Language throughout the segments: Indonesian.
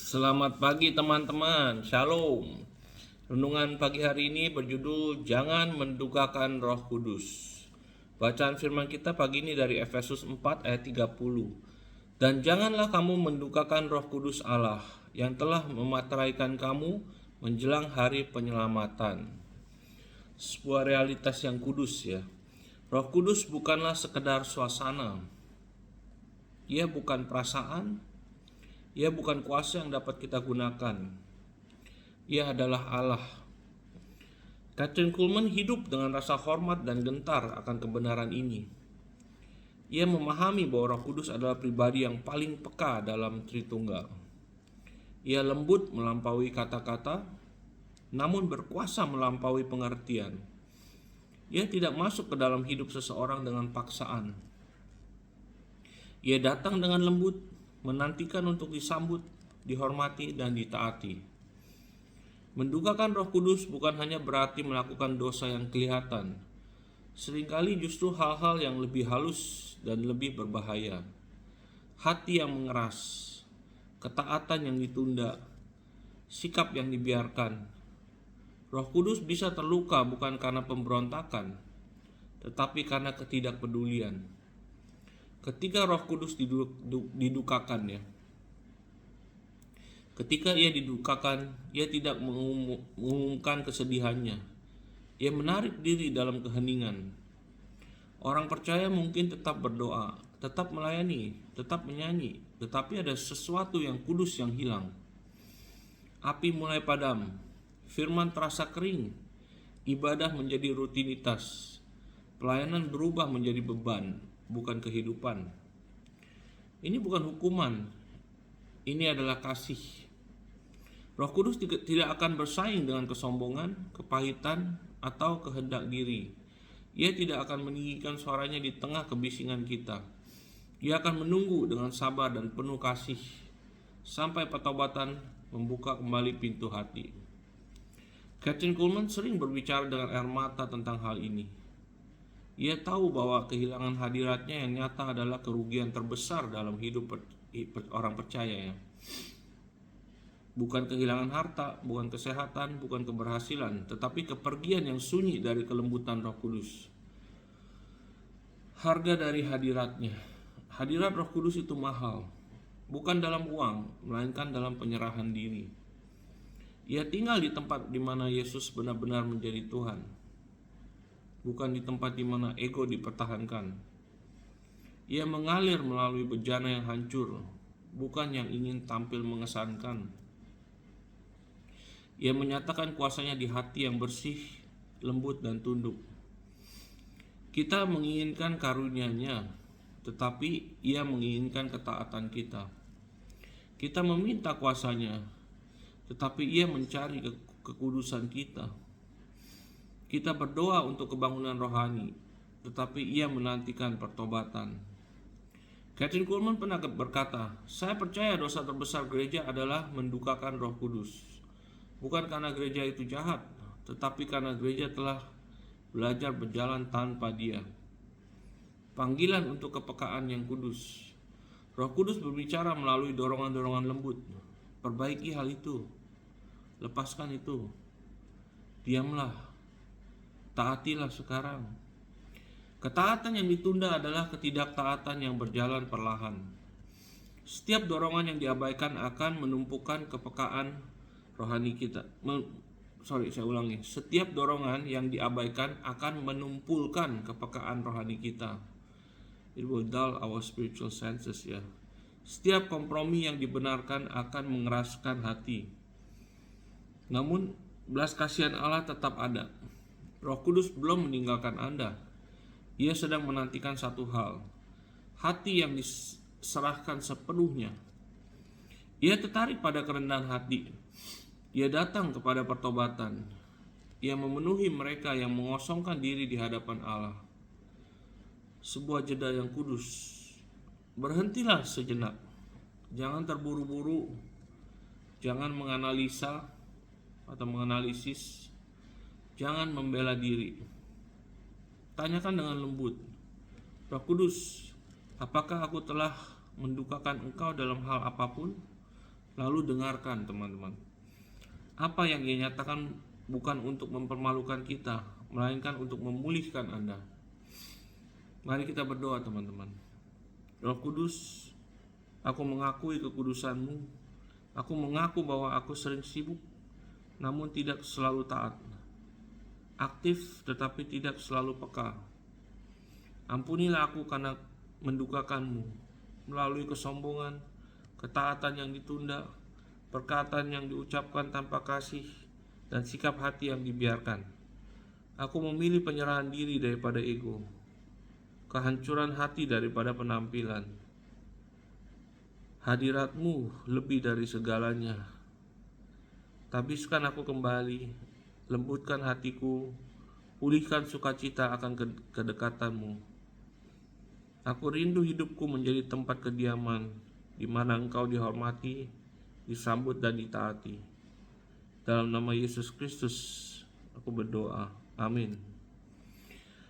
Selamat pagi teman-teman, shalom. Renungan pagi hari ini berjudul Jangan Mendukakan Roh Kudus. Bacaan firman kita pagi ini dari Efesus 4 ayat 30. Dan janganlah kamu mendukakan Roh Kudus Allah yang telah memateraikan kamu menjelang hari penyelamatan. Sebuah realitas yang kudus ya. Roh Kudus bukanlah sekedar suasana. Ia bukan perasaan. Ia bukan kuasa yang dapat kita gunakan. Ia adalah Allah. Kathryn Kuhlman hidup dengan rasa hormat dan gentar akan kebenaran ini. Ia memahami bahwa Roh Kudus adalah pribadi yang paling peka dalam Tritunggal. Ia lembut melampaui kata-kata, namun berkuasa melampaui pengertian. Ia tidak masuk ke dalam hidup seseorang dengan paksaan. Ia datang dengan lembut, menantikan untuk disambut, dihormati, dan ditaati. Mendukakan Roh Kudus bukan hanya berarti melakukan dosa yang kelihatan. Seringkali justru hal-hal yang lebih halus dan lebih berbahaya. Hati yang mengeras, ketaatan yang ditunda, sikap yang dibiarkan. Roh Kudus bisa terluka bukan karena pemberontakan, tetapi karena ketidakpedulian. Ketika Roh Kudus didukakan ya. Ketika ia didukakan, ia tidak mengumumkan kesedihannya. Ia menarik diri dalam keheningan. Orang percaya mungkin tetap berdoa, tetap melayani, tetap menyanyi, tetapi ada sesuatu yang kudus yang hilang. Api mulai padam, firman terasa kering, ibadah menjadi rutinitas, pelayanan berubah menjadi beban, bukan kehidupan. Ini bukan hukuman, ini adalah kasih. Roh Kudus tidak akan bersaing dengan kesombongan, kepahitan, atau kehendak diri. Ia tidak akan meninggikan suaranya di tengah kebisingan kita. Ia akan menunggu dengan sabar dan penuh kasih sampai pertobatan membuka kembali pintu hati. Kathryn Kuhlman sering berbicara dengan air mata tentang hal ini. Ia tahu bahwa kehilangan hadiratnya yang nyata adalah kerugian terbesar dalam hidup orang percaya ya. Bukan kehilangan harta, bukan kesehatan, bukan keberhasilan, tetapi kepergian yang sunyi dari kelembutan Roh Kudus. Harga dari hadiratnya. Hadirat Roh Kudus itu mahal, bukan dalam uang, melainkan dalam penyerahan diri. Ia tinggal di tempat di mana Yesus benar-benar menjadi Tuhan, bukan di tempat di mana ego dipertahankan. Ia mengalir melalui bejana yang hancur, bukan yang ingin tampil mengesankan. Ia menyatakan kuasanya di hati yang bersih, lembut, dan tunduk. Kita menginginkan karunia-Nya, tetapi Ia menginginkan ketaatan kita. Kita meminta kuasanya, tetapi Ia mencari kekudusan kita. Kita berdoa untuk kebangunan rohani, tetapi Ia menantikan pertobatan. Kathryn Kuhlman pernah berkata, "Saya percaya dosa terbesar gereja adalah mendukakan Roh Kudus. Bukan karena gereja itu jahat, tetapi karena gereja telah belajar berjalan tanpa Dia." Panggilan untuk kepekaan yang kudus. Roh Kudus berbicara melalui dorongan-dorongan lembut. Perbaiki hal itu. Lepaskan itu. Diamlah. Taatilah sekarang. Ketaatan yang ditunda adalah ketidaktaatan yang berjalan perlahan. Setiap dorongan yang diabaikan akan menumpukan kepekaan rohani kita. Setiap dorongan yang diabaikan akan menumpulkan kepekaan rohani kita. It will dull our spiritual senses ya. Setiap kompromi yang dibenarkan akan mengeraskan hati. Namun belas kasihan Allah tetap ada. Roh Kudus belum meninggalkan Anda. Ia sedang menantikan satu hal, hati yang diserahkan sepenuhnya. Ia tertarik pada kerendahan hati. Ia datang kepada pertobatan. Ia memenuhi mereka yang mengosongkan diri di hadapan Allah. Sebuah jeda yang kudus. Berhentilah sejenak. Jangan terburu-buru. Jangan menganalisa atau menganalisis. Jangan membela diri. Tanyakan dengan lembut, "Roh Kudus, apakah aku telah mendukakan Engkau dalam hal apapun?" Lalu dengarkan teman-teman. Apa yang Dia nyatakan bukan untuk mempermalukan kita, melainkan untuk memulihkan Anda. Mari kita berdoa teman-teman. Roh Kudus, aku mengakui kekudusan-Mu. Aku mengaku bahwa aku sering sibuk, namun tidak selalu taat. Aktif tetapi tidak selalu peka. Ampunilah aku karena mendukakan-Mu melalui kesombongan, ketaatan yang ditunda, perkataan yang diucapkan tanpa kasih, dan sikap hati yang dibiarkan. Aku memilih penyerahan diri daripada ego, kehancuran hati daripada penampilan. Hadirat-Mu lebih dari segalanya. Tabiskan aku kembali, lembutkan hatiku, pulihkan sukacita akan kedekatan-Mu. Aku rindu hidupku menjadi tempat kediaman, di mana Engkau dihormati, disambut dan ditaati. Dalam nama Yesus Kristus aku berdoa, amin.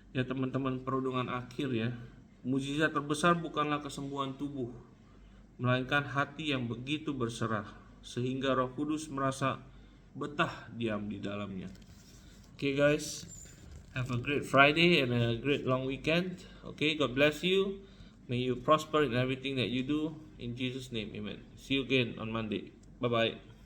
Ya teman-teman, perundungan akhir ya. Mukjizat terbesar bukanlah kesembuhan tubuh, melainkan hati yang begitu berserah, sehingga Roh Kudus merasa betah diam di dalamnya. Okay guys, have a great Friday and a great long weekend. Okay, God bless you. May you prosper in everything that you do. In Jesus' name, amen. See you again on Monday. Bye-bye.